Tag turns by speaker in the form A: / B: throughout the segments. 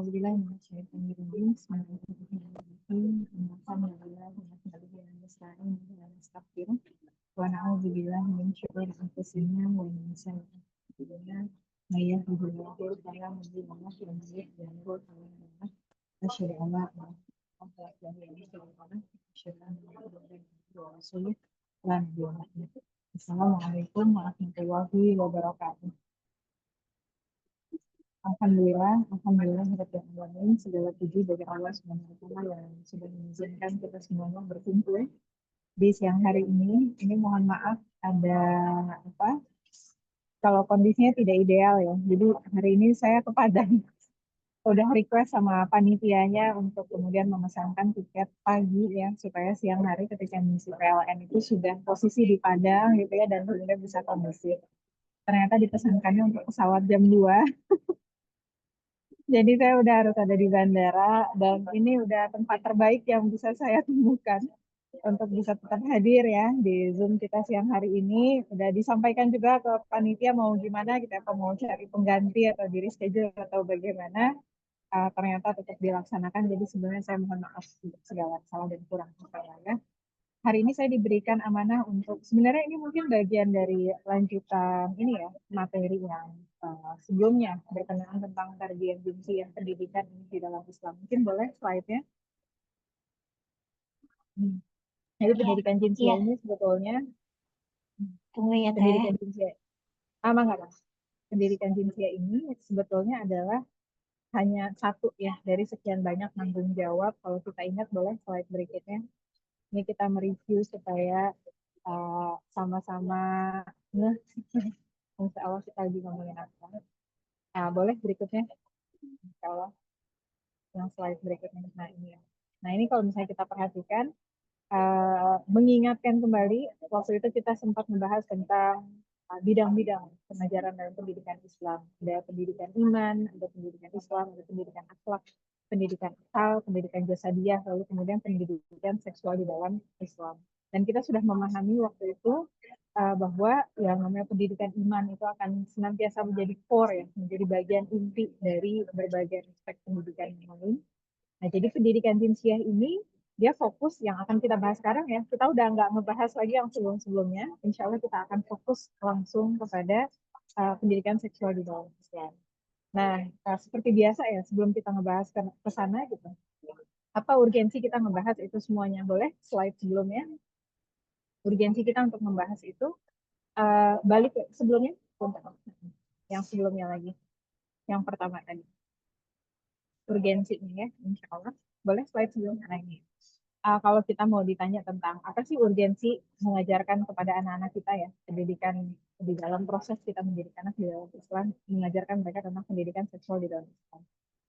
A: A'udzubillahi minasyaitonirrajim. Bismillahirrahmanirrahim. Alhamdulillah wa nasta'inu wa nastaghfiruh. Wa na'udzubillahi min syururi anfusina wa min sayyi'ati a'malina. May yahdihillahu fala mudilla lahu wa may yudlil fala hadiya lahu. Asyhadu an la ilaha illallah wa asyhadu anna Muhammadan abduhu wa rasuluh. La nabiyya ba'dahu. Assalamualaikum warahmatullahi wabarakatuh. Alhamdulillah, Rabbil Alamin. Segala puji bagi Allah Subhanahu wa Ta'ala yang sudah mengizinkan kita semuanya berkumpul di siang hari ini. Ini mohon maaf ada apa? Kalau kondisinya tidak ideal ya. Jadi hari ini saya ke Padang. Udah request sama panitianya untuk kemudian memesankan tiket pagi ya supaya siang hari ketika mengisi PLN itu sudah posisi di Padang gitu ya dan kemudian bisa kondusif. Ternyata dipesankannya untuk pesawat jam 2. Jadi saya udah harus ada di bandara dan ini udah tempat terbaik yang bisa saya temukan untuk bisa tetap hadir ya di Zoom kita siang hari ini. Udah disampaikan juga ke panitia mau gimana kita mau cari pengganti atau di reschedule atau bagaimana. Ternyata tetap dilaksanakan. Jadi sebenarnya saya mohon maaf untuk segala salah dan kurang ya. Hari ini saya diberikan amanah untuk sebenarnya ini mungkin bagian dari lanjutan ini ya materi yang sebelumnya berkenaan tentang tarbiyah jinsiyah pendidikan di dalam Islam. Mungkin boleh slide-nya. Jadi pendidikan jinsiyah
B: Iya,
A: ini sebetulnya
B: tunggu ya Teh.
A: pendidikan jinsiyah nggak mas? Pendidikan jinsiyah ini sebetulnya adalah hanya satu ya dari sekian banyak tanggung jawab. Kalau kita ingat boleh slide berikutnya. Ini kita mereview supaya sama-sama ngeh. Insya Allah kita lagi ngomongin apa. Nah, boleh berikutnya. Insya Allah yang slide berikutnya. Nah, ini ya. Nah, ini kalau misalnya kita perhatikan, mengingatkan kembali, waktu itu kita sempat membahas tentang bidang-bidang pengajaran dalam pendidikan Islam. Ada pendidikan iman, ada pendidikan Islam, ada pendidikan akhlak, pendidikan akal, pendidikan jasadiah, lalu kemudian pendidikan seksual di dalam Islam. Dan kita sudah memahami waktu itu bahwa yang namanya pendidikan iman itu akan senantiasa menjadi core ya, menjadi bagian inti dari berbagai aspek pendidikan yang lain. Nah, jadi pendidikan jinsiyah ini dia fokus yang akan kita bahas sekarang ya. Kita udah nggak ngebahas lagi yang sebelum-sebelumnya. Insya Allah kita akan fokus langsung kepada pendidikan seksual di dalam Islam. Nah, seperti biasa ya, sebelum kita ngebahas ke sana gitu. Apa urgensi kita ngebahas itu semuanya? Boleh slide sebelumnya? Urgensi kita untuk membahas itu balik sebelumnya, yang sebelumnya lagi, yang pertama tadi. Urgensinya ya, insya Allah. Boleh slide sebelumnya ini. Kalau kita mau ditanya tentang apa sih urgensi mengajarkan kepada anak-anak kita ya, pendidikan di dalam proses kita mendidik anak di dalam Islam, mengajarkan mereka tentang pendidikan seksual di dalam Islam.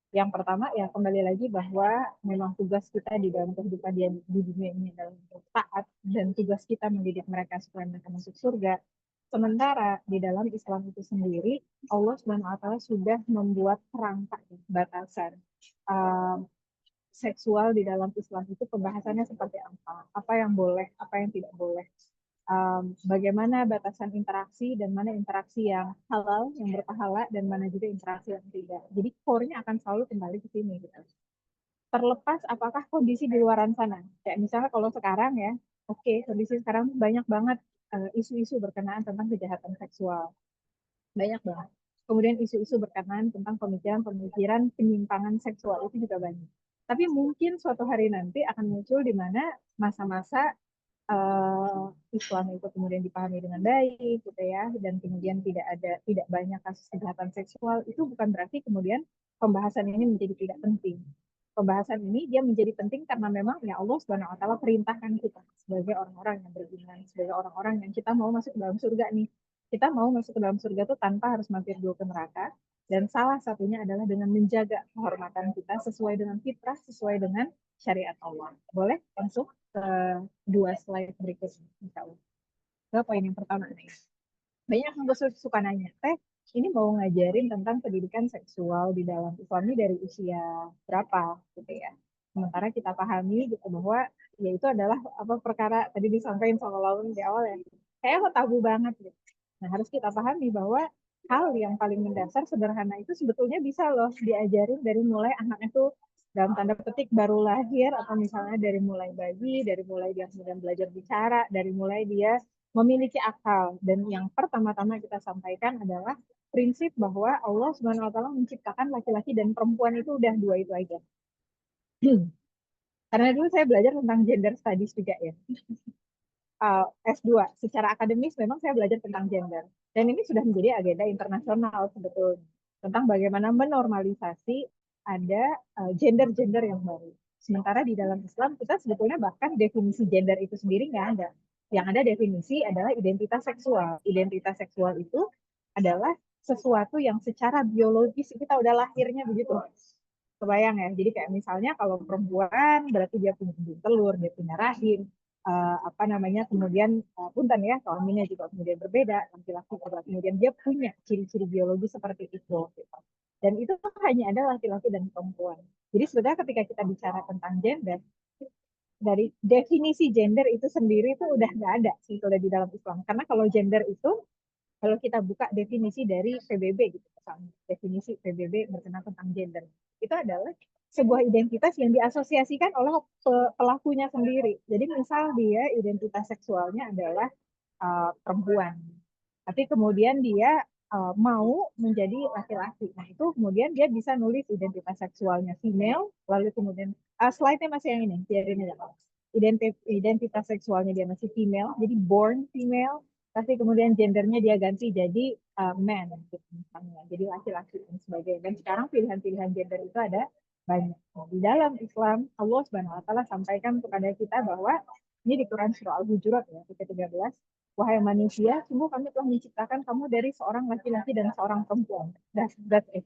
A: Yang pertama ya kembali lagi bahwa memang tugas kita di dalam kehidupan di dunia ini adalah untuk taat dan tugas kita mendidik mereka supaya mereka masuk surga. Sementara di dalam Islam itu sendiri Allah SWT sudah membuat kerangka batasan seksual di dalam Islam itu pembahasannya seperti apa yang boleh, apa yang tidak boleh, bagaimana batasan interaksi dan mana interaksi yang halal, yang berpahala, dan mana juga interaksi yang tidak. Jadi core-nya akan selalu kembali ke sini. Gitu. Terlepas apakah kondisi di luar sana. Kayak misalnya kalau sekarang ya, oke, kondisi sekarang banyak banget isu-isu berkenaan tentang kejahatan seksual. Banyak banget. Kemudian isu-isu berkenaan tentang pemikiran-pemikiran penyimpangan seksual itu juga banyak. Tapi mungkin suatu hari nanti akan muncul di mana masa-masa Islam itu kemudian dipahami dengan baik gitu ya dan kemudian tidak banyak kasus kejahatan seksual itu bukan berarti kemudian pembahasan ini menjadi tidak penting. Pembahasan ini dia menjadi penting karena memang ya Allah Subhanahu wa taala perintahkan kita sebagai orang-orang yang beriman, sebagai orang-orang yang kita mau masuk ke dalam surga nih. Kita mau masuk ke dalam surga itu tanpa harus mampir dulu ke neraka dan salah satunya adalah dengan menjaga kehormatan kita sesuai dengan fitrah, sesuai dengan syariat Allah. Boleh langsung ke dua slide berikutnya, insya Allah. Ke poin yang pertama nih. Banyak yang suka nanya, ini mau ngajarin tentang pendidikan seksual di dalam Islam ini dari usia berapa, gitu ya. Sementara kita pahami gitu bahwa ya itu adalah apa perkara tadi disampaikan sama Laun di awal ya, kayak tabu banget gitu. Nah harus kita pahami bahwa hal yang paling mendasar sederhana itu sebetulnya bisa loh diajarin dari mulai anak itu dalam tanda petik baru lahir, atau misalnya dari mulai bayi, dari mulai dia kemudian belajar bicara, dari mulai dia memiliki akal. Dan yang pertama-tama kita sampaikan adalah prinsip bahwa Allah Subhanahu wa taala menciptakan laki-laki dan perempuan itu udah dua itu aja. Karena dulu saya belajar tentang gender studies juga ya. S2 secara akademis memang saya belajar tentang gender. Dan ini sudah menjadi agenda internasional sebetulnya. Tentang bagaimana menormalisasi ada gender-gender yang baru. Sementara di dalam Islam kita sebetulnya bahkan definisi gender itu sendiri nggak ada. Yang ada definisi adalah identitas seksual. Identitas seksual itu adalah sesuatu yang secara biologis kita udah lahirnya begitu. Kebayang ya. Jadi kayak misalnya kalau perempuan berarti dia punya telur, dia punya rahim, apa namanya, kemudian punten ya, kelaminnya juga kemudian berbeda, laki-laki juga kemudian dia punya ciri-ciri biologi seperti itu gitu. Dan itu hanya ada laki-laki dan perempuan. Jadi sebenarnya ketika kita bicara tentang gender, dari definisi gender itu sendiri itu udah nggak ada sebetulnya di dalam Islam. Karena kalau gender itu, kalau kita buka definisi dari PBB gitu, misalnya definisi PBB berkenaan tentang gender, itu adalah sebuah identitas yang diasosiasikan oleh pelakunya sendiri. Jadi misal dia identitas seksualnya adalah perempuan, tapi kemudian dia mau menjadi laki-laki. Nah itu kemudian dia bisa nulis identitas seksualnya female, lalu kemudian slide-nya masih yang ini, biarin aja. Identitas seksualnya dia masih female, jadi born female, tapi kemudian gendernya dia ganti jadi man, gitu, misalnya, jadi laki-laki dan sebagainya. Dan sekarang pilihan-pilihan gender itu ada banyak. Nah, di dalam Islam, Allah Subhanahu Wa Taala sampaikan kepada kita bahwa ini di Quran surah Al-Hujurat ya, ayat 13, wahai manusia, sungguh kami telah menciptakan kamu dari seorang laki-laki dan seorang perempuan. That's it.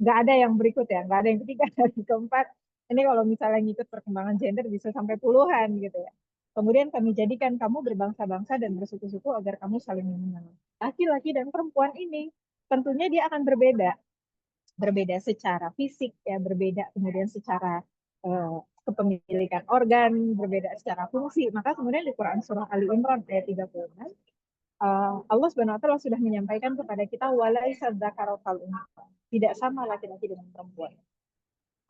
A: Nggak ada yang berikut ya, nggak ada yang ketiga dan keempat. Ini kalau misalnya ngikut perkembangan gender bisa sampai puluhan gitu ya. Kemudian kami jadikan kamu berbangsa-bangsa dan bersuku-suku agar kamu saling mengenal. Laki-laki dan perempuan ini tentunya dia akan berbeda. Berbeda secara fisik, ya, berbeda kemudian secara kepemilikan organ, berbeda secara fungsi. Maka kemudian di Quran surah Ali Imran ayat 36, Allah Subhanahu wa taala sudah menyampaikan kepada kita walaisa dzakaru kal unsa. Tidak sama laki-laki dengan perempuan.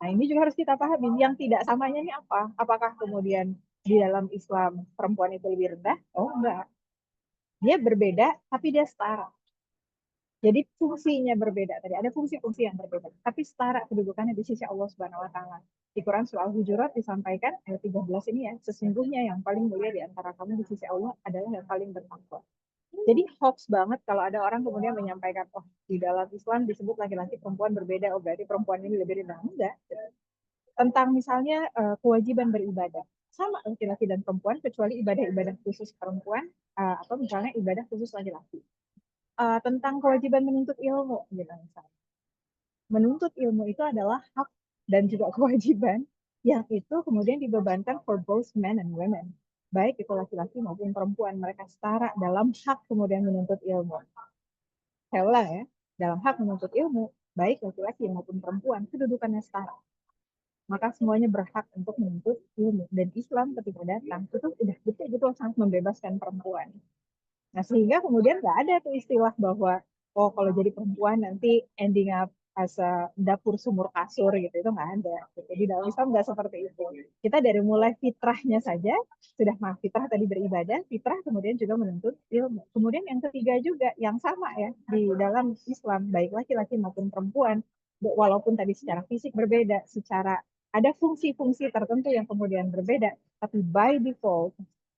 A: Nah, ini juga harus kita pahami. Yang tidak samanya ini apa? Apakah kemudian di dalam Islam perempuan itu lebih rendah? Oh, enggak. Dia berbeda, tapi dia setara. Jadi fungsinya berbeda tadi. Ada fungsi-fungsi yang berbeda. Tapi setara kedudukannya di sisi Allah Subhanahu wa taala. Di Quran surah Al-Hujurat disampaikan ayat 13 ini ya, sesungguhnya yang paling mulia di antara kamu di sisi Allah adalah yang paling bertakwa. Jadi hoax banget kalau ada orang kemudian menyampaikan, oh di dalam Islam disebut laki-laki perempuan berbeda, oh berarti perempuan ini lebih rendah. Enggak. Tentang misalnya kewajiban beribadah. Sama laki-laki dan perempuan, kecuali ibadah-ibadah khusus perempuan, atau misalnya ibadah khusus laki-laki. Tentang kewajiban menuntut ilmu, gitu misalnya. Menuntut ilmu itu adalah hak dan juga kewajiban yang itu kemudian dibebankan for both men and women. Baik itu laki-laki maupun perempuan, mereka setara dalam hak kemudian menuntut ilmu. Saya ulang ya, dalam hak menuntut ilmu, baik laki-laki maupun perempuan, kedudukannya setara. Maka semuanya berhak untuk menuntut ilmu. Dan Islam ketika datang, itu udah betul-betul sangat membebaskan perempuan. Nah, sehingga kemudian nggak ada tuh istilah bahwa, oh kalau jadi perempuan nanti ending up as a dapur sumur kasur gitu. Itu nggak ada. Jadi dalam Islam nggak seperti itu. Kita dari mulai fitrahnya saja, sudah fitrah tadi beribadah, fitrah kemudian juga menuntut ilmu. Kemudian yang ketiga juga, yang sama ya, di dalam Islam, baik laki-laki maupun perempuan, walaupun tadi secara fisik berbeda, secara ada fungsi-fungsi tertentu yang kemudian berbeda, tapi by default,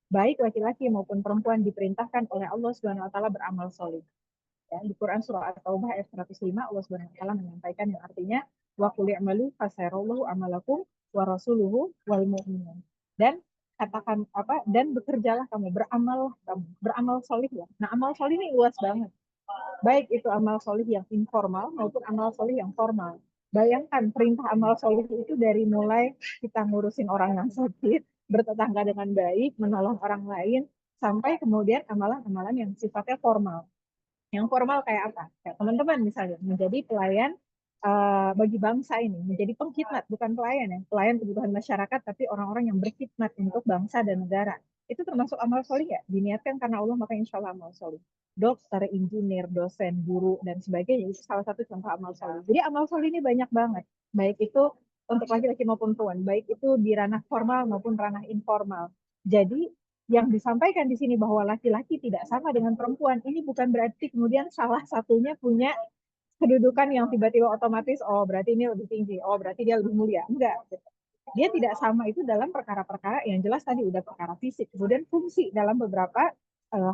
A: baik laki-laki maupun perempuan diperintahkan oleh Allah Subhanahu wa taala beramal soleh. Ya, di Quran surah At-Taubah ayat 105 Allah Subhanahu wa taala menyampaikan yang artinya wa qul i'malu fasayarallahu amalakum wa rasuluhu wal mu'minun. Dan katakan apa, dan bekerjalah kamu, beramal soleh ya. Nah, amal soleh ini luas banget. Baik itu amal soleh yang informal maupun amal soleh yang formal. Bayangkan perintah amal soleh itu dari mulai kita ngurusin orang yang sakit, bertetangga dengan baik, menolong orang lain, sampai kemudian amalan-amalan yang sifatnya formal. Yang formal kayak apa? Kayak teman-teman misalnya, menjadi pelayan bagi bangsa ini menjadi pengkhidmat, bukan pelayan ya, pelayan kebutuhan masyarakat, tapi orang-orang yang berkhidmat untuk bangsa dan negara. Itu termasuk amal solih ya, diniatkan karena Allah maka insya Allah amal solih. Dokter, engineer, dosen, guru, dan sebagainya itu salah satu contoh amal solih. Jadi amal solih ini banyak banget, baik itu untuk laki-laki maupun perempuan, baik itu di ranah formal maupun ranah informal. Jadi yang disampaikan di sini bahwa laki-laki tidak sama dengan perempuan, ini bukan berarti kemudian salah satunya punya kedudukan yang tiba-tiba otomatis, oh berarti ini lebih tinggi, oh berarti dia lebih mulia. Enggak. Gitu. Dia tidak sama itu dalam perkara-perkara yang jelas tadi udah perkara fisik. Kemudian fungsi dalam beberapa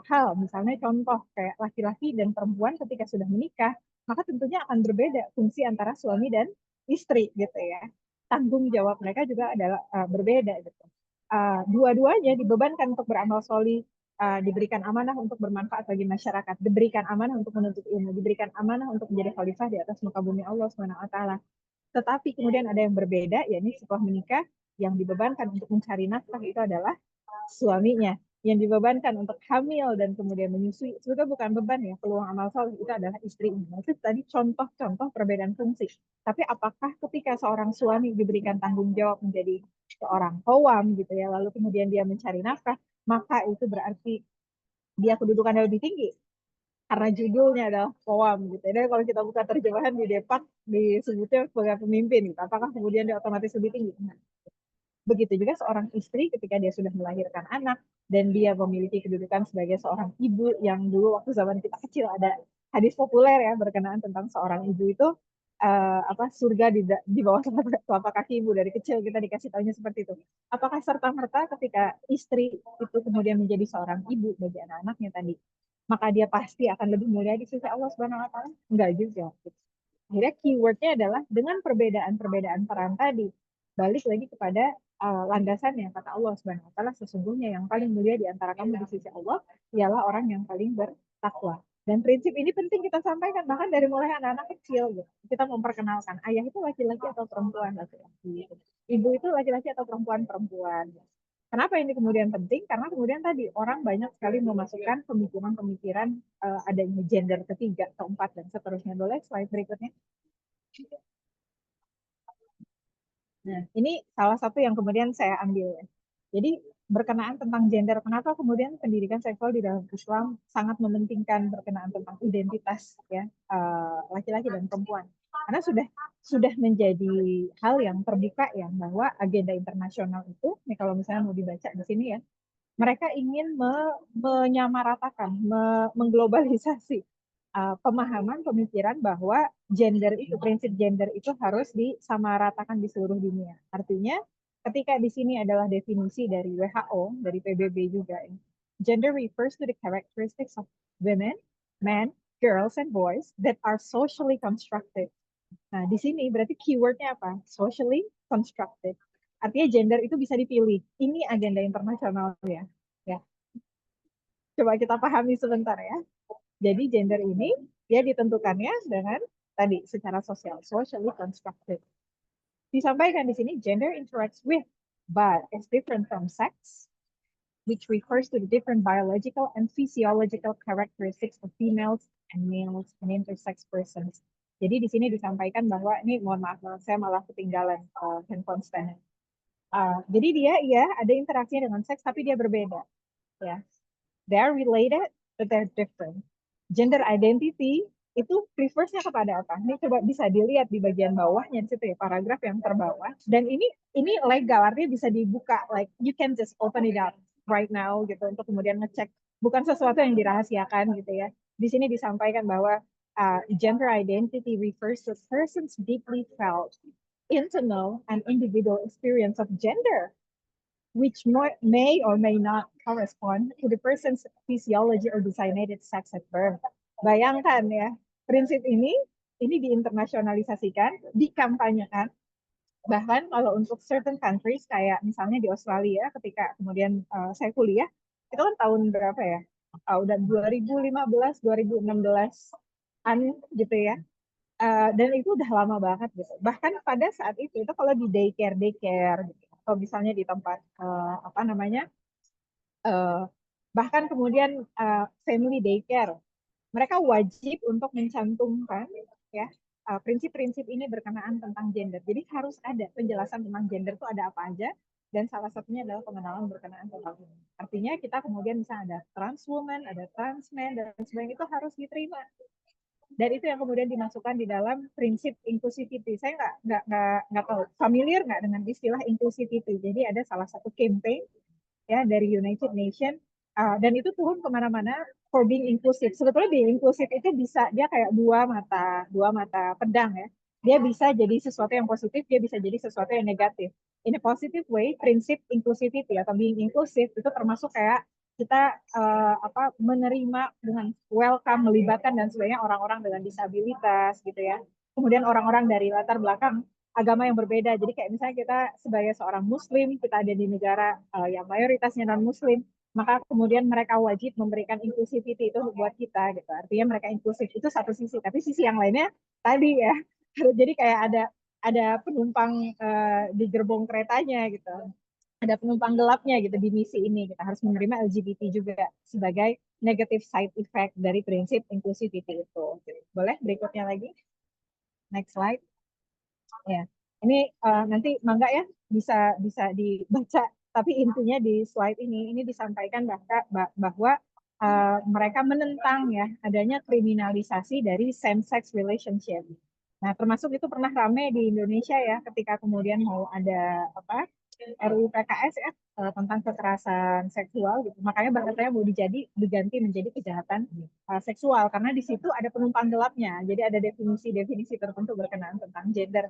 A: hal, misalnya contoh kayak laki-laki dan perempuan ketika sudah menikah, maka tentunya akan berbeda fungsi antara suami dan istri gitu ya. Tanggung jawab mereka juga adalah berbeda gitu. Dua-duanya dibebankan untuk beramal solih, diberikan amanah untuk bermanfaat bagi masyarakat, diberikan amanah untuk menuntut ilmu, diberikan amanah untuk menjadi khalifah di atas muka bumi Allah Subhanahu wa taala. Tetapi kemudian ada yang berbeda, yakni setelah menikah yang dibebankan untuk mencari nafkah itu adalah suaminya. Yang dibebankan untuk hamil dan kemudian menyusui, sebetulnya bukan beban ya, peluang amal soleh itu adalah istrinya. Itu tadi contoh-contoh perbedaan fungsi. Tapi apakah ketika seorang suami diberikan tanggung jawab menjadi seorang qawwam gitu ya, lalu kemudian dia mencari nafkah, maka itu berarti dia kedudukannya lebih tinggi karena judulnya adalah poem gitu. Dan kalau kita buka terjemahan di Depak disebutnya sebagai pemimpin gitu. Apakah kemudian dia otomatis lebih tinggi? Nah, begitu juga seorang istri ketika dia sudah melahirkan anak dan dia memiliki kedudukan sebagai seorang ibu yang dulu waktu zaman kita kecil ada hadis populer ya berkenaan tentang seorang ibu itu apa surga di bawah telapak kaki ibu dari kecil kita dikasih tahunya seperti itu. Apakah serta merta ketika istri itu kemudian menjadi seorang ibu bagi anak-anaknya tadi, maka dia pasti akan lebih mulia di sisi Allah Subhanahu wa taala? Enggak juga. Akhirnya keywordnya adalah dengan perbedaan-perbedaan peran tadi. Balik lagi kepada landasannya kata Allah Subhanahu wa taala, sesungguhnya yang paling mulia di antara kamu di sisi Allah ialah orang yang paling bertakwa. Dan prinsip ini penting kita sampaikan bahkan dari mulai anak-anak kecil gitu. Kita memperkenalkan ayah itu laki-laki atau perempuan laki-laki. Ibu itu laki-laki atau perempuan-perempuan. Kenapa ini kemudian penting? Karena kemudian tadi orang banyak sekali memasukkan pemikiran-pemikiran adanya gender ketiga, keempat, dan seterusnya. Boleh slide berikutnya? Nah, ini salah satu yang kemudian saya ambil. Jadi berkenaan tentang gender, kenapa kemudian pendidikan seksual di dalam Islam sangat mementingkan berkenaan tentang identitas ya laki-laki dan perempuan. Karena sudah menjadi hal yang terbuka ya bahwa agenda internasional itu, nih kalau misalnya mau dibaca di sini ya, mereka ingin menyamaratakan, mengglobalisasi pemahaman pemikiran bahwa gender itu, prinsip gender itu harus disamaratakan di seluruh dunia. Artinya, ketika di sini adalah definisi dari WHO, dari PBB juga, gender refers to the characteristics of women, men, girls, and boys that are socially constructed. Nah, di sini berarti keywordnya apa? Socially constructed. Artinya gender itu bisa dipilih. Ini agenda internasional ya. Ya, coba kita pahami sebentar ya. Jadi gender ini dia ditentukannya dengan tadi secara sosial, socially constructed. Disampaikan di sini gender interacts with but is different from sex, which refers to the different biological and physiological characteristics of females and males and intersex persons. Jadi di sini disampaikan bahwa ini mohon maaf saya malah ketinggalan handphone stand. Jadi dia ya ada interaksinya dengan seks tapi dia berbeda ya. They are related but they're different. Gender identity itu refers-nya kepada apa? Ini coba bisa dilihat di bagian bawahnya di situ ya, paragraf yang terbawah. Dan ini legal, artinya bisa dibuka, like you can just open it up right now gitu untuk kemudian ngecek. Bukan sesuatu yang dirahasiakan gitu ya. Di sini disampaikan bahwa gender identity refers to person's deeply felt, internal, and individual experience of gender which may or may not correspond to the person's physiology or designated sex at birth. Bayangkan ya, prinsip ini diinternasionalisasikan, dikampanyekan, bahkan kalau untuk certain countries kayak misalnya di Australia ketika kemudian saya kuliah, itu kan tahun berapa ya? Udah 2015, 2016-an gitu ya. Dan itu udah lama banget gitu. Bahkan pada saat itu kalau di daycare gitu, atau misalnya di tempat apa namanya, uh, bahkan kemudian family daycare, mereka wajib untuk mencantumkan ya prinsip-prinsip ini berkenaan tentang gender. Jadi harus ada penjelasan tentang gender itu ada apa aja, dan salah satunya adalah pengenalan berkenaan tentang ini. Artinya kita kemudian bisa ada trans woman, ada trans man, dan sebagainya itu harus diterima. Dan itu yang kemudian dimasukkan di dalam prinsip inclusivity. Saya nggak tahu familiar nggak dengan istilah inclusivity. Jadi ada salah satu campaign ya dari United Nations, dan itu turun kemana-mana for being inclusive. Sebetulnya being inclusive itu bisa dia kayak dua mata pedang ya. Dia bisa jadi sesuatu yang positif, dia bisa jadi sesuatu yang negatif. In a positive way, prinsip inclusivity atau being inclusive itu termasuk kayak kita menerima dengan welcome, melibatkan dan sebagainya orang-orang dengan disabilitas gitu ya. Kemudian orang-orang dari latar belakang agama yang berbeda. Jadi kayak misalnya kita sebagai seorang Muslim, kita ada di negara yang mayoritasnya non-Muslim, maka kemudian mereka wajib memberikan inclusivity itu buat kita gitu. Artinya mereka inklusif itu satu sisi, tapi sisi yang lainnya tadi ya. Jadi kayak ada penumpang di gerbong keretanya gitu. Ada penumpang gelapnya gitu di misi ini. Kita harus menerima LGBT juga sebagai negative side effect dari prinsip inclusivity itu. Boleh berikutnya lagi? Next slide. Ya, ini nanti mangga ya bisa bisa dibaca. Tapi intinya di slide ini disampaikan bahwa mereka menentang ya adanya kriminalisasi dari same sex relationship. Nah, termasuk itu pernah rame di Indonesia ya ketika kemudian mau ada apa RUU PKS ya tentang kekerasan seksual gitu. Makanya bahasanya mau diganti menjadi kejahatan seksual karena di situ ada penumpang gelapnya. Jadi ada definisi-definisi tertentu berkenaan tentang gender.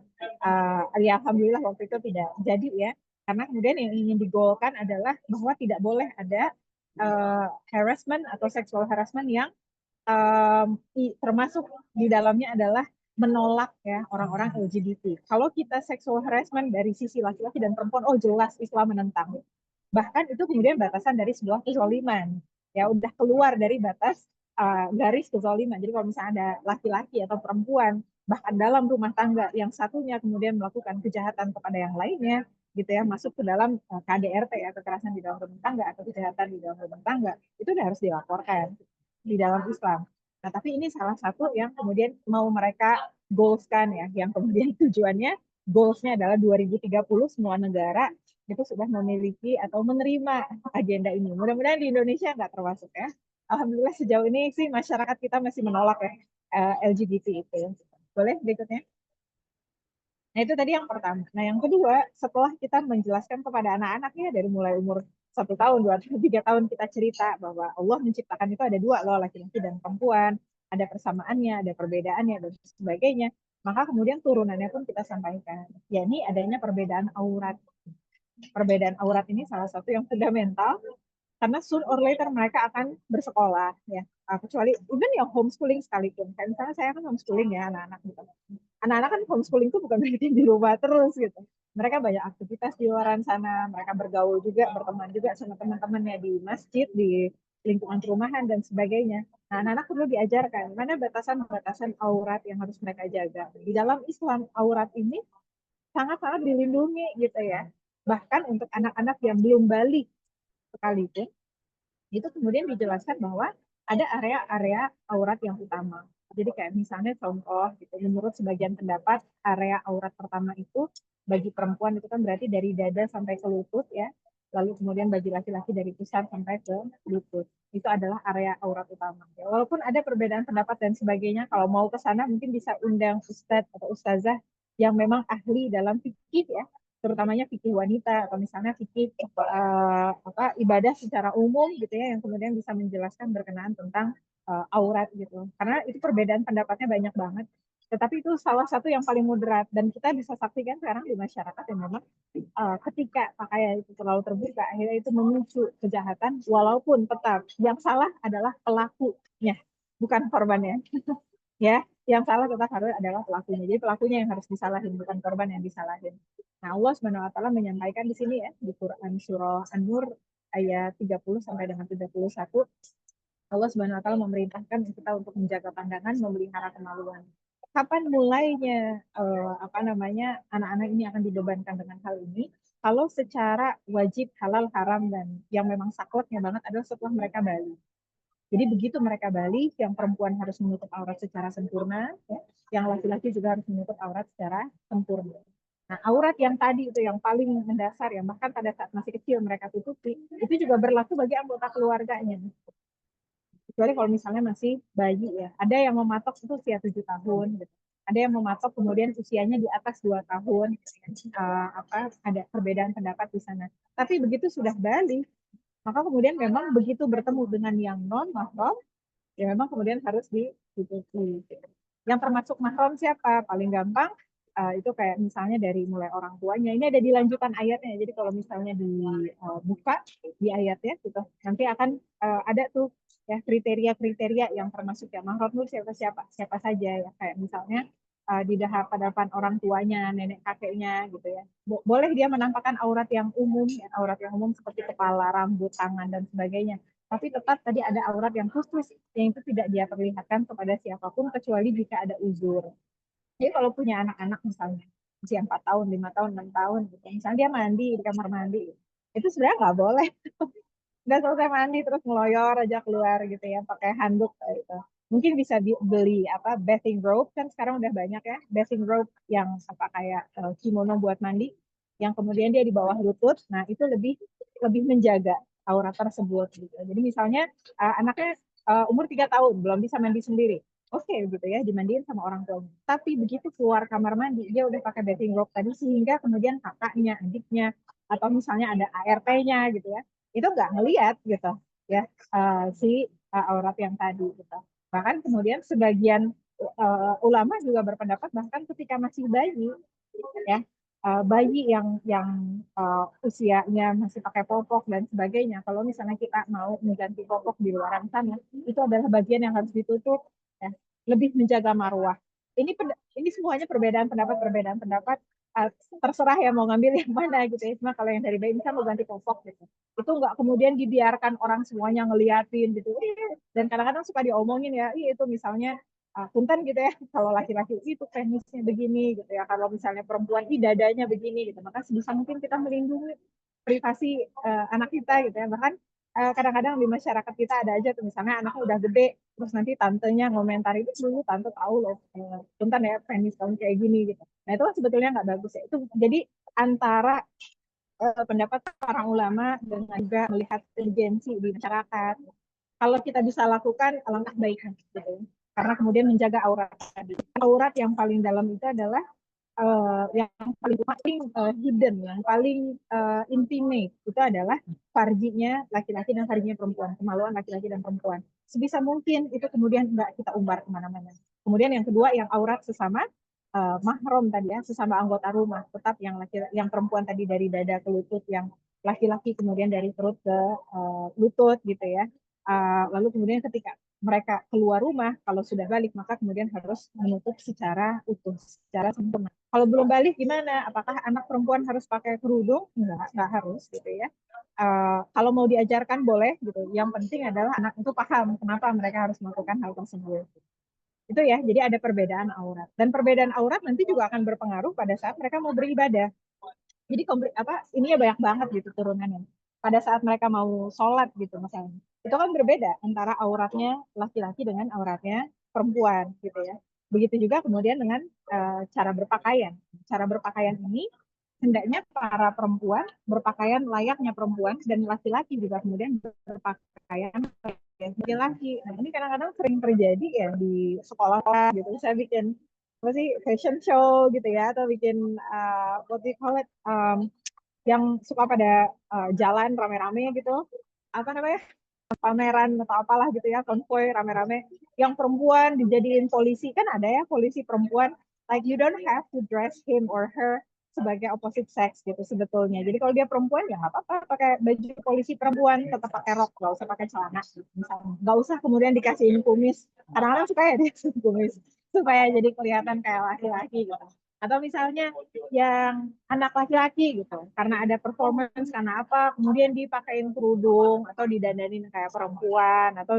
A: Ya alhamdulillah waktu itu tidak jadi ya. Karena kemudian yang ingin digolkan adalah bahwa tidak boleh ada harassment atau sexual harassment yang termasuk di dalamnya adalah menolak ya orang-orang LGBT. Kalau kita sexual harassment dari sisi laki-laki dan perempuan, oh jelas Islam menentang. Bahkan itu kemudian batasan dari sebuah kezaliman. Ya udah keluar dari batas garis kezaliman. Jadi kalau misalnya ada laki-laki atau perempuan, bahkan dalam rumah tangga yang satunya kemudian melakukan kejahatan kepada yang lainnya, gitu ya, masuk ke dalam KDRT ya, kekerasan di dalam rumah tangga atau kejahatan di dalam rumah tangga, itu udah harus dilaporkan di dalam Islam. Nah, tapi ini salah satu yang kemudian mau mereka goalskan ya, yang kemudian tujuannya goalsnya adalah 2030 semua negara itu sudah memiliki atau menerima agenda ini. Mudah-mudahan di Indonesia nggak termasuk ya. Alhamdulillah sejauh ini sih masyarakat kita masih menolak ya LGBT itu. Boleh berikutnya? Nah, itu tadi yang pertama. Nah, yang kedua, setelah kita menjelaskan kepada anak-anaknya dari mulai umur 1 tahun, 2 tahun, 3 tahun kita cerita bahwa Allah menciptakan itu ada dua loh, laki-laki dan perempuan, ada persamaannya, ada perbedaannya, dan sebagainya. Maka kemudian turunannya pun kita sampaikan, yakni adanya perbedaan aurat. Perbedaan aurat ini salah satu yang fundamental karena soon or later mereka akan bersekolah ya. Kecuali even yang homeschooling sekalipun, kayak misalnya saya kan homeschooling ya anak-anak gitu. Anak-anak kan homeschooling itu bukan berarti di rumah terus gitu. Mereka banyak aktivitas di luar sana, mereka bergaul juga, berteman juga sama teman-temannya di masjid, di lingkungan perumahan dan sebagainya. Nah, anak-anak perlu diajarkan mana batasan-batasan aurat yang harus mereka jaga. Di dalam Islam, aurat ini sangat-sangat dilindungi gitu ya. Bahkan untuk anak-anak yang belum balik sekalipun, itu kemudian dijelaskan bahwa ada area-area aurat yang utama. Jadi kayak misalnya contoh, gitu, menurut sebagian pendapat, area aurat pertama itu bagi perempuan itu kan berarti dari dada sampai ke lutut ya. Lalu kemudian bagi laki-laki dari pusar sampai ke lutut. Itu adalah area aurat utama. Ya, walaupun ada perbedaan pendapat dan sebagainya, kalau mau ke sana mungkin bisa undang ustadz atau ustazah yang memang ahli dalam fikih ya, terutamanya fikih wanita atau misalnya fikih ibadah secara umum gitu ya yang kemudian bisa menjelaskan berkenaan tentang aurat gitu. Karena itu perbedaan pendapatnya banyak banget. Tetapi itu salah satu yang paling moderat dan kita bisa saksikan sekarang di masyarakat yang memang ketika pakaian itu terlalu terbuka akhirnya itu memicu kejahatan walaupun tetap yang salah adalah pelakunya bukan korbannya. Ya, yang salah tetap harus adalah pelakunya. Jadi pelakunya yang harus disalahin, bukan korban yang disalahin. Nah, Allah SWT menyampaikan di sini ya, di Quran Surah An-Nur ayat 30 sampai dengan 31, Allah SWT memerintahkan kita untuk menjaga pandangan, memelihara kemaluan. Kapan mulainya anak-anak ini akan dibebankan dengan hal ini? Kalau secara wajib halal haram dan yang memang sakleknya banget adalah setelah mereka balik Jadi begitu mereka balik, yang perempuan harus menutup aurat secara sempurna, ya, yang laki-laki juga harus menutup aurat secara sempurna. Nah, aurat yang tadi itu yang paling mendasar, yang bahkan pada saat masih kecil mereka tutupi, itu juga berlaku bagi anggota keluarganya. Kecuali kalau misalnya masih bayi ya. Ada yang mematok itu usia 7 tahun gitu. Ada yang mematok kemudian usianya di atas 2 tahun. Ada perbedaan pendapat di sana. Tapi begitu sudah balik, maka kemudian memang begitu bertemu dengan yang non mahram, ya memang kemudian harus ditutupi. Yang termasuk mahram siapa? Paling gampang itu kayak misalnya dari mulai orang tuanya. Ini ada di lanjutan ayatnya. Jadi kalau misalnya dibuka di ayatnya gitu, nanti akan ada tuh ya kriteria-kriteria yang termasuk ya mahram itu siapa saja ya, kayak misalnya di hadapan orang tuanya, nenek kakeknya gitu ya. Boleh dia menampakkan aurat yang umum, ya, aurat yang umum seperti kepala, rambut, tangan dan sebagainya. Tapi tetap tadi ada aurat yang khusus yang itu tidak dia perlihatkan kepada siapapun kecuali jika ada uzur. Jadi kalau punya anak-anak misalnya usia 4 tahun, 5 tahun, 6 tahun gitu. Misalnya dia mandi di kamar mandi, itu sebenarnya nggak boleh. Udah selesai mandi terus ngeloyor aja keluar gitu ya, pakai handuk gitu. Mungkin bisa beli apa bathing robe, kan sekarang udah banyak ya bathing robe yang apa kayak kimono buat mandi yang kemudian dia di bawah lutut. Nah, itu lebih lebih menjaga aurat tersebut gitu. Jadi misalnya anaknya umur 3 tahun belum bisa mandi sendiri. Oke gitu ya, dimandiin sama orang tuanya. Tapi begitu keluar kamar mandi, dia udah pakai bathing robe tadi sehingga kemudian kakaknya, adiknya, atau misalnya ada ART-nya gitu ya, itu nggak ngelihat gitu ya si aurat yang tadi gitu. Bahkan kemudian sebagian ulama juga berpendapat bahkan ketika masih bayi ya, bayi yang usianya masih pakai popok dan sebagainya, kalau misalnya kita mau mengganti popok di luar sana, itu adalah bagian yang harus ditutup ya, lebih menjaga marwah. Ini semuanya perbedaan pendapat, uh, terserah ya mau ngambil yang mana gitu ya. Cuma kalau yang dari bayi misalnya mau ganti popok gitu, itu nggak kemudian dibiarkan orang semuanya ngeliatin gitu. Dan kadang-kadang suka diomongin ya, itu misalnya punten gitu ya, kalau laki-laki itu penisnya begini gitu ya, kalau misalnya perempuan dadanya begini gitu, maka sebisa mungkin kita melindungi privasi anak kita gitu ya. Bahkan kadang-kadang di masyarakat kita ada aja tuh misalnya anaknya udah gede, terus nanti tantenya ngomentar itu dulu tante tahu loh punten ya penis kamu kayak gini gitu. Nah itu kan sebetulnya nggak bagus ya. Itu jadi antara pendapat para ulama dengan juga melihat urgensi di masyarakat. Kalau kita bisa lakukan, alangkah baiknya gitu. Karena kemudian menjaga aurat tadi. Aurat yang paling dalam itu adalah yang paling hidden, yang paling intimate itu adalah farjinya laki-laki dan farjinya perempuan, kemaluan laki-laki dan perempuan. Sebisa mungkin itu kemudian nggak kita umbar kemana-mana. Kemudian yang kedua yang aurat sesama mahram tadi ya, sesama anggota rumah, tetap yang yang perempuan tadi dari dada ke lutut, yang laki-laki kemudian dari perut ke lutut gitu ya. Lalu kemudian ketika mereka keluar rumah, kalau sudah balik maka kemudian harus menutup secara utuh, secara sempurna. Kalau belum balik gimana? Apakah anak perempuan harus pakai kerudung? Enggak harus gitu ya. Kalau mau diajarkan boleh gitu. Yang penting adalah anak itu paham kenapa mereka harus melakukan hal tersebut. Itu ya, jadi ada perbedaan aurat. Dan perbedaan aurat nanti juga akan berpengaruh pada saat mereka mau beribadah. Jadi ini ya banyak banget gitu turunannya. Pada saat mereka mau sholat gitu misalnya, itu kan berbeda antara auratnya laki-laki dengan auratnya perempuan gitu ya. Begitu juga kemudian dengan cara berpakaian. Cara berpakaian ini hendaknya para perempuan berpakaian layaknya perempuan dan laki-laki juga kemudian berpakaian laki-laki. Nah ini kadang-kadang sering terjadi ya di sekolah gitu. Saya bikin apa sih fashion show gitu ya, atau bikin what do you call it, yang suka pada jalan rame-rame gitu, apa namanya, pameran atau apalah gitu ya, konvoy rame-rame, yang perempuan dijadiin polisi, kan ada ya polisi perempuan, like you don't have to dress him or her sebagai opposite sex gitu sebetulnya. Jadi kalau dia perempuan ya nggak apa-apa pakai baju polisi perempuan, tetap pakai rok, nggak usah pakai celana misalnya. Nggak usah kemudian dikasihin kumis. Kadang-kadang suka ya dia kumis supaya jadi kelihatan kayak laki-laki gitu. Atau misalnya yang anak laki-laki gitu, karena ada performance karena apa, kemudian dipakein kerudung atau didandanin kayak perempuan atau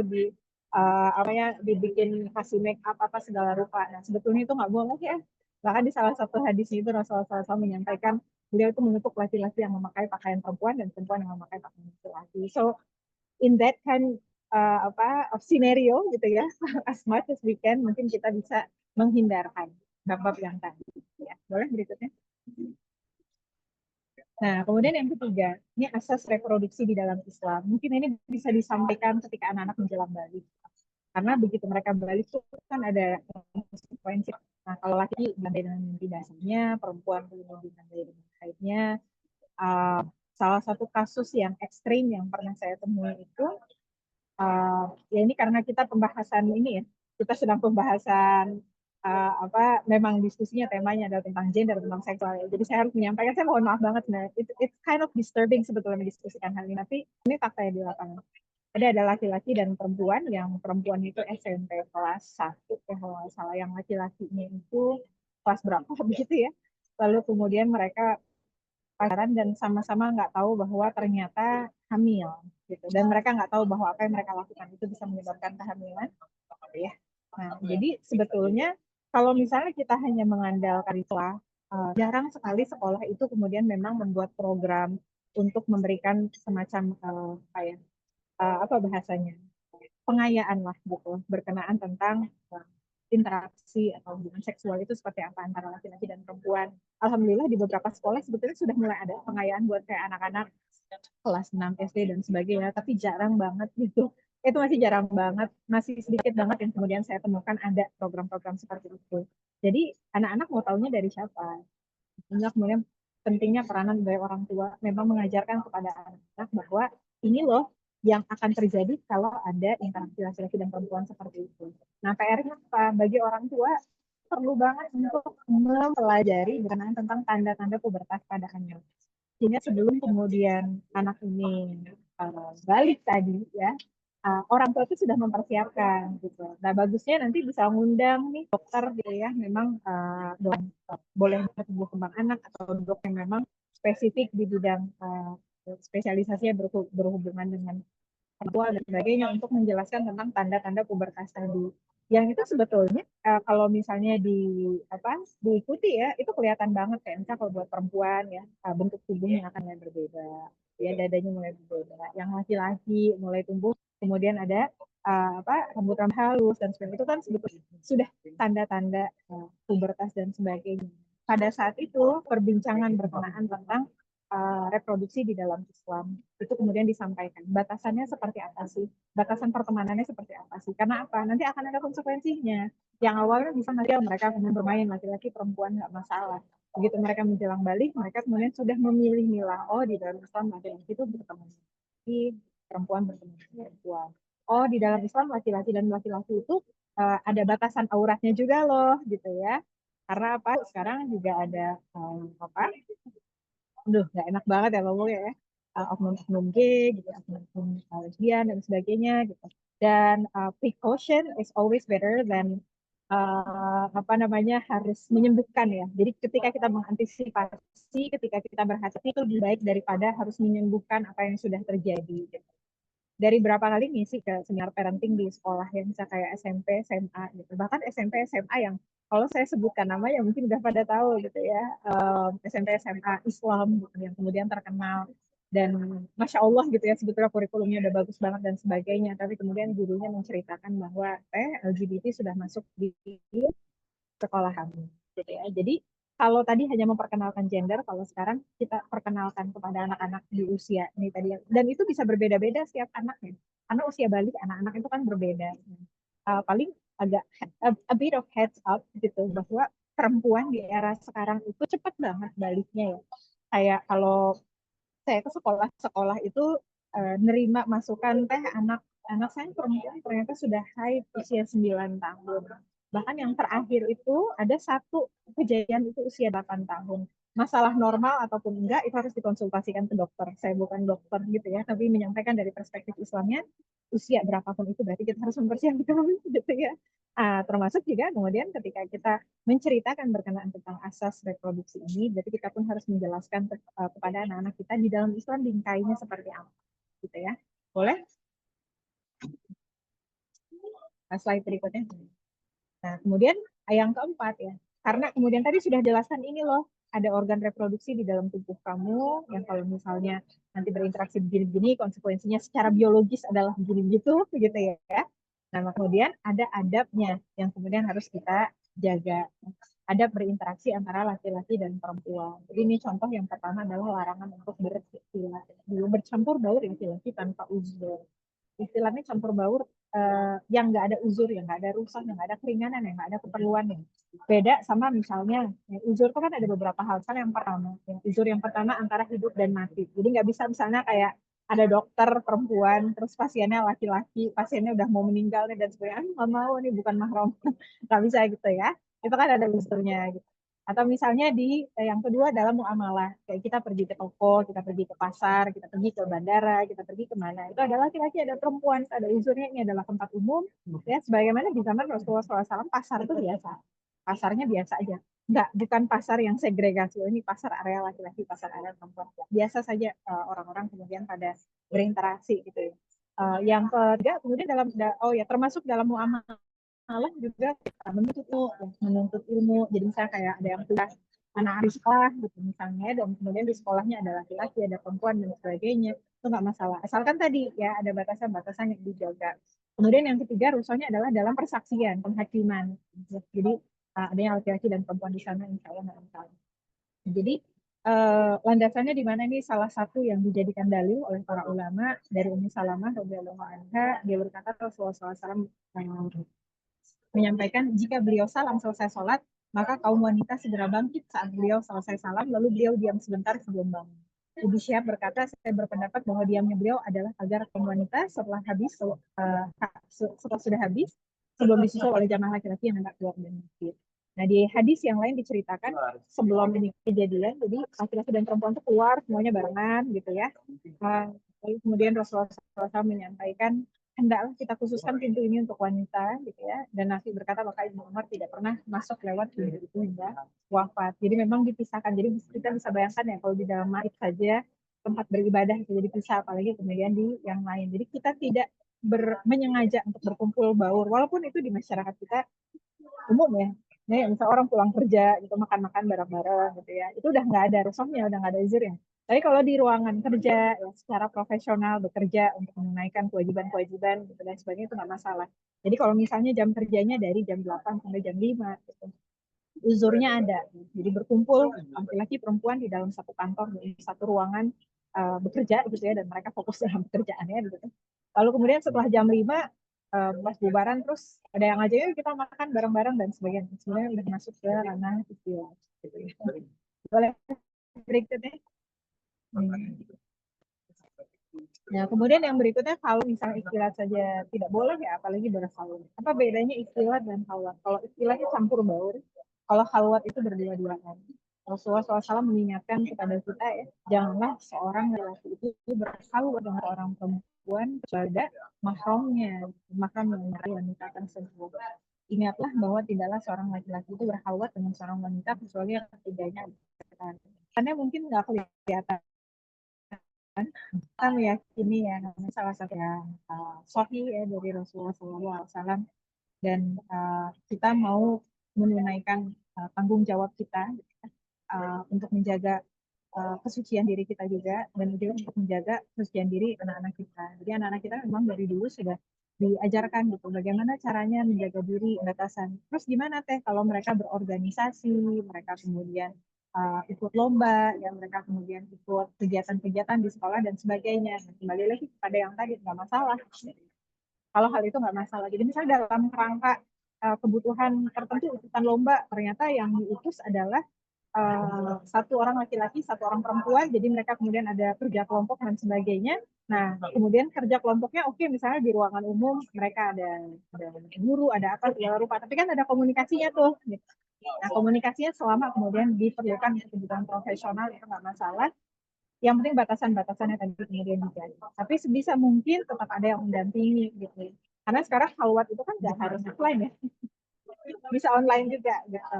A: apa ya, dibikin kasih make up apa segala rupa. Nah sebetulnya itu nggak boleh ya. Bahkan di salah satu hadis itu Rasulullah SAW menyampaikan beliau itu mengutuk laki-laki yang memakai pakaian perempuan dan perempuan yang memakai pakaian laki-laki. So in that kind of scenario gitu ya, as much as we can, mungkin kita bisa menghindarkan bab-bab yang tadi. Ya, boleh berikutnya. Nah, kemudian yang ketiga, ini asas reproduksi di dalam Islam. Mungkin ini bisa disampaikan ketika anak-anak menjelang balik. Karena begitu mereka balik itu kan ada konsekuensi. Nah, kalau laki dibantai dengan mimpi basahnya, perempuan kemudian dibantai dengan haidnya. Salah satu kasus yang ekstrim yang pernah saya temui itu, ya ini karena kita pembahasan ini ya, kita sedang pembahasan memang diskusinya temanya adalah tentang gender, tentang seksual. Jadi saya harus menyampaikan, saya mohon maaf banget, nah, it's kind of disturbing sebetulnya mendiskusikan hal ini, tapi ini fakta yang di lapangan. Ada laki-laki dan perempuan, yang perempuan itu SMP kelas 1, kalau nggak salah, yang laki-lakinya itu kelas berapa begitu ya. Lalu kemudian mereka pacaran dan sama-sama nggak tahu bahwa ternyata hamil gitu. Dan mereka nggak tahu bahwa apa yang mereka lakukan itu bisa menyebabkan kehamilan. Ya. Nah, jadi sebetulnya kalau misalnya kita hanya mengandalkan itu, jarang sekali sekolah itu kemudian memang membuat program untuk memberikan semacam apa bahasanya, pengayaan lah gitu, berkenaan tentang interaksi atau hubungan seksual itu seperti apa antara laki-laki dan perempuan. Alhamdulillah di beberapa sekolah sebetulnya sudah mulai ada pengayaan buat kayak anak-anak kelas 6 SD dan sebagainya, tapi jarang banget gitu. Itu masih jarang banget, masih sedikit banget yang kemudian saya temukan ada program-program seperti itu. Jadi anak-anak mau tahunya dari siapa? Sehingga kemudian pentingnya peranan dari orang tua memang mengajarkan kepada anak-anak bahwa ini loh yang akan terjadi kalau ada interaksi laki-laki dan perempuan seperti itu. Nah, PR-nya apa? Bagi orang tua perlu banget untuk mempelajari berkenaan tentang tanda-tanda pubertas pada anak. Sehingga sebelum kemudian anak ini balik tadi ya, orang tua itu sudah mempersiapkan gitu. Nah, bagusnya nanti bisa ngundang nih dokter gitu ya, memang boleh tumbuh kembang anak atau dok yang memang spesifik di bidang spesialisasinya berhubungan dengan perempuan dan sebagainya untuk menjelaskan tentang tanda-tanda pubertas tadi. Yang itu sebetulnya kalau misalnya diikuti ya, itu kelihatan banget kayak misalnya kalau buat perempuan ya, bentuk tubuhnya akan mulai berbeda, ya dadanya mulai berbeda. Yang laki-laki mulai tumbuh, kemudian ada rambut-rambut halus dan sebagainya, itu kan sebetulnya sudah tanda-tanda pubertas dan sebagainya. Pada saat itu perbincangan berkenaan tentang reproduksi di dalam Islam itu kemudian disampaikan. Batasannya seperti apa sih? Batasan pertemanannya seperti apa sih? Karena apa? Nanti akan ada konsekuensinya. Yang awalnya bisa nanti mereka kemudian bermain laki-laki perempuan nggak masalah. Begitu mereka menjelang balik, mereka kemudian sudah memilih milah. Oh, di dalam Islam laki-laki itu bertemu laki, perempuan bertemu perempuan. Oh, di dalam Islam laki-laki dan laki-laki itu ada batasan auratnya juga loh, gitu ya. Karena apa? Sekarang juga ada nggak enak banget ya ngomongnya ya, oknum-oknum gay gitu, oknum lesbian dan sebagainya gitu. Dan precaution is always better than harus menyembuhkan ya. Jadi ketika kita mengantisipasi, ketika kita berhati-hati itu lebih baik daripada harus menyembuhkan apa yang sudah terjadi. Gitu. Dari berapa kali ngisi ke seminar parenting di sekolah yang bisa kayak SMP, SMA gitu. Bahkan SMP, SMA yang kalau saya sebutkan nama ya mungkin udah pada tahu gitu ya, SMP, SMA Islam gitu, yang kemudian terkenal dan Masya Allah gitu ya, sebetulnya kurikulumnya udah bagus banget dan sebagainya, tapi kemudian gurunya menceritakan bahwa LGBT sudah masuk di sekolah kami gitu ya. Jadi kalau tadi hanya memperkenalkan gender, kalau sekarang kita perkenalkan kepada anak-anak di usia ini tadi, dan itu bisa berbeda-beda setiap anaknya. Karena usia balik anak-anak itu kan berbeda. Paling agak a bit of heads up gitu bahwa perempuan di era sekarang itu cepat banget baliknya ya. Kayak kalau saya ke sekolah-sekolah itu nerima masukan anak saya perempuan ternyata sudah haid usia 9 tahun. Bahkan yang terakhir itu ada satu kejadian itu usia 8 tahun. Masalah normal ataupun enggak itu harus dikonsultasikan ke dokter. Saya bukan dokter gitu ya, tapi menyampaikan dari perspektif Islamnya, usia berapapun itu berarti kita harus mempersiapkan gitu ya. Termasuk juga kemudian ketika kita menceritakan berkenaan tentang asas reproduksi ini, jadi kita pun harus menjelaskan kepada anak-anak kita di dalam Islam bingkainya seperti apa, gitu ya. Boleh? Slide berikutnya. Nah, kemudian yang keempat ya, karena kemudian tadi sudah jelaskan ini loh ada organ reproduksi di dalam tubuh kamu yang kalau misalnya nanti berinteraksi begini-begini, konsekuensinya secara biologis adalah begini gitu, gitu ya. Nah, kemudian ada adabnya yang kemudian harus kita jaga. Adab berinteraksi antara laki-laki dan perempuan. Jadi ini contoh yang pertama adalah larangan untuk bercampur baur laki-laki tanpa uzur. Istilahnya campur baur yang nggak ada uzur, yang nggak ada rusak, yang nggak ada keringanan, yang nggak ada keperluan. Ya. Beda sama misalnya, ya, uzur itu kan ada beberapa hal. Kan yang pertama, ya, uzur yang pertama antara hidup dan mati. Jadi nggak bisa misalnya kayak ada dokter perempuan, terus pasiennya laki-laki, pasiennya udah mau meninggal nih dan sebagainya, nggak mau nih bukan mahram, nggak bisa gitu ya. Itu kan ada uzurnya gitu. Atau misalnya di yang kedua adalah muamalah. Kayak kita pergi ke toko, kita pergi ke pasar, kita pergi ke bandara, kita pergi kemana. Itu ada laki-laki, ada perempuan, ada uzurnya. Ini adalah tempat umum. Ya, sebagaimana di zaman Rasulullah SAW, pasar itu biasa. Pasarnya biasa aja. Enggak, bukan pasar yang segregasi. Oh, ini pasar area laki-laki, pasar area perempuan. Biasa saja orang-orang kemudian pada berinteraksi gitu ya. Yang ketiga, kemudian termasuk dalam muamalah malah juga menuntut ilmu. Jadi misalnya kayak ada yang kuliah anak di sekolah gitu misalnya, dan kemudian di sekolahnya ada laki-laki, ada perempuan dan sebagainya, itu nggak masalah. Asalkan tadi ya ada batasan-batasan yang dijaga. Kemudian yang ketiga rusuhnya adalah dalam persaksian, penghakiman. Jadi ada yang laki-laki dan perempuan di sana, insya Allah nggak masalah. Jadi landasannya di mana ini salah satu yang dijadikan dalil oleh para ulama dari Ummu Salamah radhiyallahu anha, dia berkata Rasulullah SAW menyampaikan jika beliau salam selesai sholat, maka kaum wanita segera bangkit saat beliau selesai salam, lalu beliau diam sebentar sebelum bangun. Ibu Syihab berkata, saya berpendapat bahwa diamnya beliau adalah agar kaum wanita setelah sudah habis, sebelum disusul oleh jamaah laki-laki yang hendak keluar dari masjid. Nah, di hadis yang lain diceritakan sebelum ini kejadian, jadi laki-laki dan perempuan itu keluar semuanya barengan gitu ya. Lalu kemudian Rasulullah SAW menyampaikan hendaklah kita khususkan pintu ini untuk wanita gitu ya, dan Nafi berkata maka Ibnu Umar tidak pernah masuk lewat pintu itu hingga wafat. Jadi memang dipisahkan. Jadi kita bisa bayangkan ya kalau di dalam maid saja tempat beribadah itu jadi pisah, apalagi kemudian di yang lain. Jadi kita tidak menyengaja untuk berkumpul baur, walaupun itu di masyarakat kita umum ya. Nih, misal orang pulang kerja gitu makan-makan bareng-bareng gitu ya, itu udah nggak ada rusaknya, udah nggak ada uzurnya. Tapi kalau di ruangan kerja ya, secara profesional bekerja untuk menunaikan kewajiban-kewajiban gitu dan sebagainya itu nggak masalah. Jadi kalau misalnya jam kerjanya dari jam 8 sampai jam 5 gitu, uzurnya ada. Jadi berkumpul laki-laki perempuan di dalam satu kantor, di satu ruangan bekerja gitu ya, dan mereka fokus dalam pekerjaannya gitu. Lalu kemudian setelah jam 5 pas bubaran terus ada yang ngajak kita makan bareng-bareng dan sebagainya. Sebenarnya udah masuk ke ranah istilah gitu ya. Boleh berikutnya. Nah, kemudian yang berikutnya kalau misalnya istilah saja tidak boleh ya, apalagi berhalwat. Apa bedanya istilah dan halwat? Kalau istilah itu campur baur, kalau halwat itu berdua-duaan. Rasulullah SAW mengingatkan kepada kita ya, janganlah seorang lelaki itu berhalwat dengan orang perempuan kecuali ada mahramnya, mahram yang wanita tersebut. Ingatlah bahwa tidaklah seorang laki-laki itu berhalwat dengan seorang wanita kecuali yang ketiganya. Karena mungkin nggak kelihatan, kita meyakini ya salah satu yang sahih ya dari Rasulullah SAW, dan kita mau menunaikan tanggung jawab kita untuk menjaga kesucian diri kita juga, dan juga untuk menjaga kesucian diri anak-anak kita. Jadi anak-anak kita memang dari dulu sudah diajarkan gitu bagaimana caranya menjaga diri, batasan. Terus gimana teh kalau mereka berorganisasi, mereka kemudian ikut lomba, ya mereka kemudian ikut kegiatan-kegiatan di sekolah dan sebagainya. Nah, kembali lagi kepada yang tadi, nggak masalah. Kalau hal itu nggak masalah. Jadi misalnya dalam kerangka kebutuhan tertentu ikutan lomba, ternyata yang diutus adalah satu orang laki-laki, satu orang perempuan, jadi mereka kemudian ada kerja kelompok dan sebagainya. Nah, kemudian kerja kelompoknya oke, misalnya di ruangan umum mereka ada guru, ada apa segala rupa, tapi kan ada komunikasinya tuh. Gitu. Nah, komunikasinya selama kemudian diperlukan kebutuhan profesional itu nggak masalah. Yang penting batasan-batasannya tadi kemudian dijaga. Tapi sebisa mungkin tetap ada yang mendampingi gitu. Karena sekarang halwat itu kan nggak harus offline ya, bisa online juga gitu.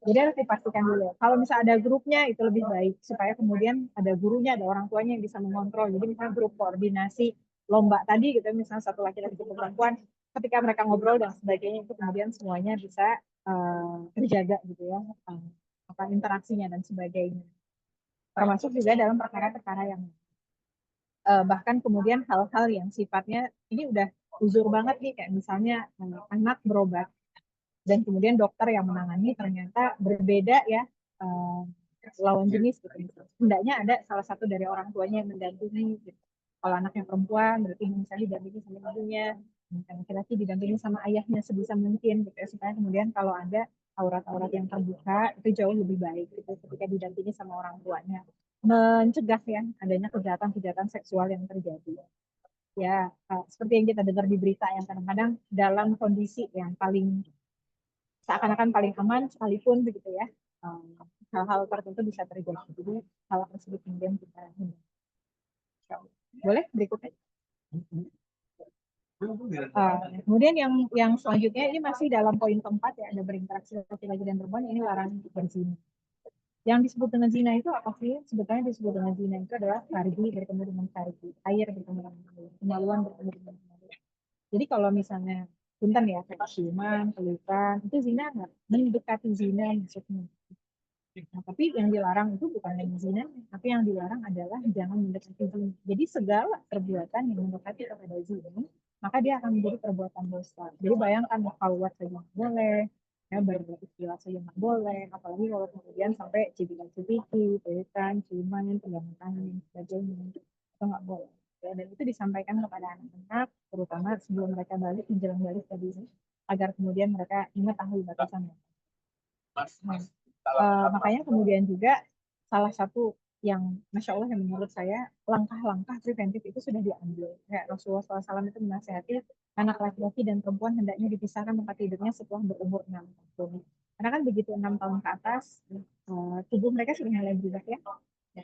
A: Jadi harus dipastikan dulu. Kalau misalnya ada grupnya itu lebih baik supaya kemudian ada gurunya, ada orang tuanya yang bisa mengontrol. Jadi misalnya grup koordinasi lomba tadi gitu, misalnya satu laki-laki satu perempuan, ketika mereka ngobrol dan sebagainya itu kemudian semuanya bisa terjaga gitu ya interaksinya dan sebagainya. Termasuk juga dalam perkara-perkara yang bahkan kemudian hal-hal yang sifatnya ini udah uzur banget nih, kayak misalnya anak berobat dan kemudian dokter yang menangani ternyata berbeda ya, eh, lawan jenis gitu. Hendaknya ada salah satu dari orang tuanya yang mendampingi gitu. Kalau anaknya perempuan berarti misalnya didampingi sama ibunya, laki-laki didampingi sama ayahnya sebisa mungkin gitu ya, supaya kemudian kalau ada aurat-aurat yang terbuka itu jauh lebih baik gitu ketika didampingi sama orang tuanya, mencegah ya adanya kejahatan-kejahatan seksual yang terjadi. Ya, seperti yang kita dengar di berita yang kadang-kadang dalam kondisi yang paling seakan-akan paling aman sekalipun begitu ya, hal-hal tertentu bisa terjadi. Jadi hal tersebut kemudian kita hindari. Boleh berikutnya. Kemudian yang selanjutnya ini masih dalam poin keempat ya, ada berinteraksi laki-laki dan perempuan, ini larangan berzina. Yang disebut dengan zina itu apa sih? Sebetulnya disebut dengan zina itu adalah farji bertemu dengan farji, air bertemu dengan air, kemaluan bertemu dengan kemaluan. Jadi kalau misalnya punten ya, kayak ciuman, pelukan, itu zina nggak? Mendekati zina maksudnya. Nah, tapi yang dilarang itu bukan hanya zina, tapi yang dilarang adalah jangan mendekati zina. Jadi segala perbuatan yang mendekati kepada zina, maka dia akan menjadi perbuatan dosa. Jadi bayangkan kalau saja nggak boleh, ya beristilah saja nggak boleh, apalagi kalau kemudian sampai cipika-cipiki, pelukan, ciuman, pegangan tangan dan sebagainya, itu nggak boleh. Ya, dan itu disampaikan kepada anak-anak, terutama sebelum mereka balik, menjelang balik tadi, agar kemudian mereka mengetahui batasannya. Nah, makanya kemudian juga salah satu yang Masya Allah yang menurut saya langkah-langkah preventif itu sudah diambil. Kayak Rasulullah SAW itu menasihati anak laki-laki dan perempuan hendaknya dipisahkan tempat tidurnya setelah berumur 6 tahun. Karena kan begitu 6 tahun ke atas, tubuh mereka sudah mulai berubah ya.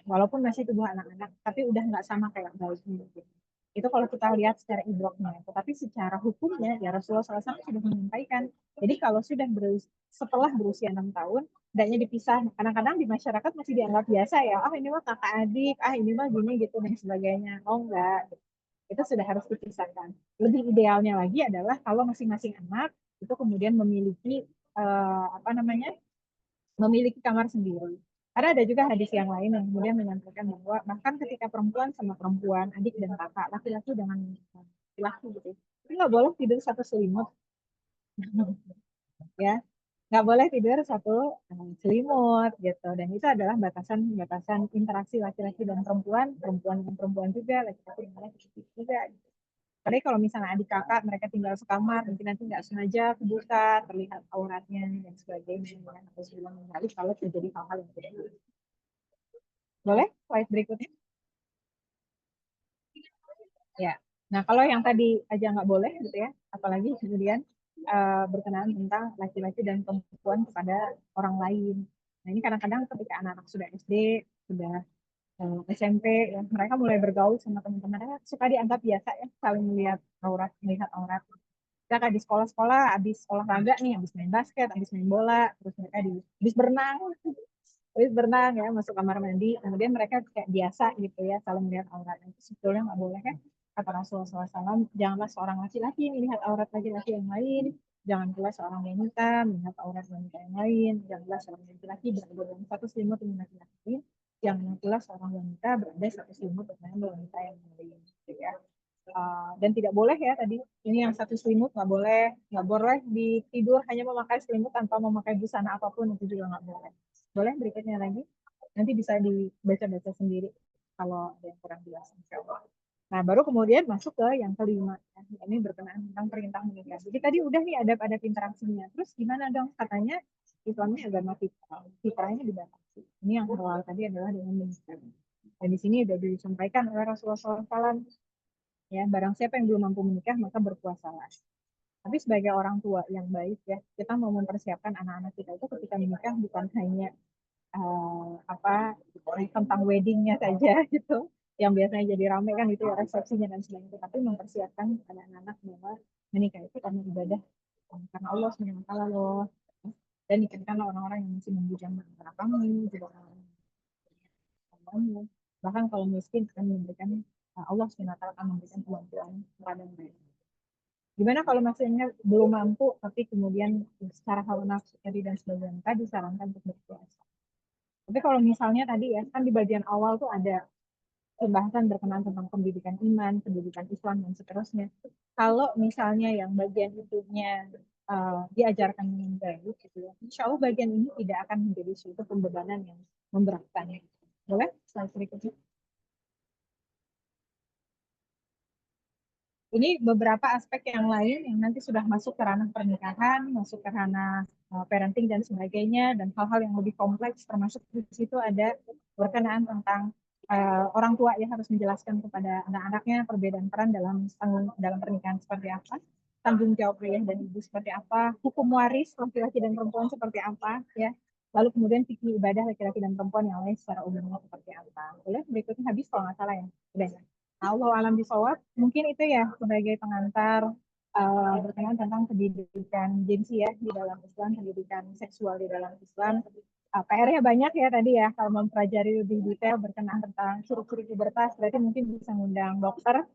A: Walaupun masih tubuh anak-anak, tapi udah nggak sama kayak bayinya. Gitu. Itu kalau kita lihat secara idroknya. Tetapi secara hukumnya, ya Rasulullah SAW sudah menyampaikan. Jadi kalau sudah setelah berusia 6 tahun, hendaknya dipisah. Kadang-kadang di masyarakat masih dianggap biasa ya, ah ini mah kakak adik, ah ini mah gini gitu dan sebagainya. Oh enggak, itu sudah harus dipisahkan. Lebih idealnya lagi adalah kalau masing-masing anak itu kemudian memiliki apa namanya, memiliki kamar sendiri. Karena ada juga hadis yang lain yang kemudian menyampaikan bahwa bahkan ketika perempuan sama perempuan, adik dan kakak, laki-laki dengan laki gitu, itu nggak boleh tidur satu selimut, ya nggak boleh tidur satu selimut gitu. Dan itu adalah batasan-batasan interaksi laki-laki dan perempuan, perempuan dengan perempuan juga, laki-laki dengan laki-laki juga. Tapi kalau misalnya adik kakak mereka tinggal sekamar, mungkin nanti nggak sengaja kebuka, terlihat auratnya dan sebagainya, atau sebelum mengalih kalau terjadi hal-hal yang tidak baik. Boleh slide berikutnya? Ya. Nah kalau yang tadi aja nggak boleh gitu ya, apalagi kemudian berkenaan tentang laki-laki dan perempuan kepada orang lain. Nah ini kadang-kadang ketika anak-anak sudah SD, sudah SMP, ya, mereka mulai bergaul sama teman-teman, suka dianggap biasa ya, saling melihat aurat. Kita kayak di sekolah-sekolah, habis olahraga nih, habis main basket, habis main bola, terus mereka habis berenang ya, masuk kamar mandi, kemudian mereka kayak biasa gitu ya, saling melihat aurat. Itu sebetulnya nggak boleh kan? Kata Rasulullah SAW, janganlah seorang laki-laki melihat aurat laki-laki yang lain, jangan pula seorang wanita melihat aurat wanita yang lain, janganlah seorang laki-laki berada dalam satu selimut dengan laki-laki lain, jangan pula seorang wanita berada satu selimut dengan wanita yang lain, gitu ya. Dan tidak boleh ya tadi ini yang satu selimut nggak boleh tidur hanya memakai selimut tanpa memakai busana apapun, itu juga nggak boleh. Boleh berikutnya lagi, nanti bisa dibaca-baca sendiri kalau ada yang kurang jelas, insya Allah. Nah baru kemudian masuk ke yang kelima ya. Ini berkenaan tentang perintah menikah. Jadi tadi udah nih ada interaksinya, terus gimana dong, katanya Islamnya agama fitrah, fitrahnya dibatasi. Ini yang awal tadi adalah dengan menikah. Dan di sini sudah disampaikan oleh Rasulullah SAW, ya barang siapa yang belum mampu menikah maka berpuasalah. Tapi sebagai orang tua yang baik ya, kita mau mempersiapkan anak-anak kita itu ketika menikah bukan hanya apa tentang weddingnya saja gitu, yang biasanya jadi ramai kan itu ya, resepsinya dan sebagainya, tapi mempersiapkan anak-anak bahwa menikah itu karena ibadah, karena Allah SWT loh, dan nikahkanlah orang-orang yang masih membujang antara kamu juga orang-orang kamu, bahkan kalau miskin akan memberikan, Allah SWT akan memberikan uang kepada mereka. Gimana kalau maksudnya belum mampu, tapi kemudian secara hawa nafsu tadi dan sebagainya, disarankan untuk berpuasa. Tapi kalau misalnya tadi ya, kan di bagian awal tuh ada pembahasan berkenaan tentang pendidikan iman, pendidikan Islam, dan seterusnya. Kalau misalnya yang bagian itunya diajarkan dengan baik, gitu ya, insya Allah bagian ini tidak akan menjadi suatu pembebanan yang memberatkan. Boleh? Slide berikutnya. Ini beberapa aspek yang lain yang nanti sudah masuk ke ranah pernikahan, masuk ke ranah parenting dan sebagainya, dan hal-hal yang lebih kompleks, termasuk di situ ada berkenaan tentang orang tua ya harus menjelaskan kepada anak-anaknya perbedaan peran dalam pernikahan seperti apa, tanggung jawab ayah dan ibu seperti apa, hukum waris laki-laki dan perempuan seperti apa, ya. Lalu kemudian fikih ibadah laki-laki dan perempuan yang lain secara umumnya seperti apa. Boleh berikutnya habis kalau nggak salah ya. Udah ya. Allah alam bisawab, mungkin itu ya sebagai pengantar berkenaan tentang pendidikan jinsi ya di dalam Islam, pendidikan seksual di dalam Islam. PR-nya banyak ya tadi ya, kalau mempelajari lebih detail berkenaan tentang ciri-ciri pubertas, berarti mungkin bisa mengundang dokter,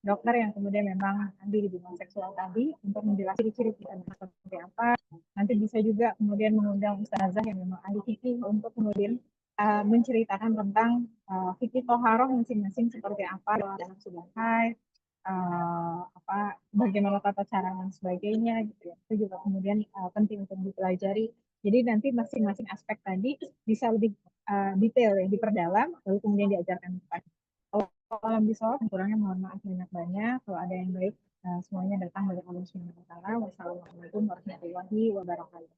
A: dokter yang kemudian memang ahli di bidang seksual tadi untuk menjelaskan ciri-ciri pubertas seperti apa. Nanti bisa juga kemudian mengundang ustazah yang memang ahli fikih untuk kemudian menceritakan tentang fikih toharoh masing-masing seperti apa kalau anak sudah haid, apa bagaimana tata cara dan sebagainya gitu ya. Itu juga kemudian penting untuk dipelajari. Jadi nanti masing-masing aspek tadi bisa lebih detail ya diperdalam lalu kemudian diajarkan kepada. Kalau alam bisawab kurangnya mohon maaf banyak-banyak. Kalau ada yang baik semuanya datang dari Allah Subhanahu wa taala. Wassalamualaikum warahmatullahi wabarakatuh.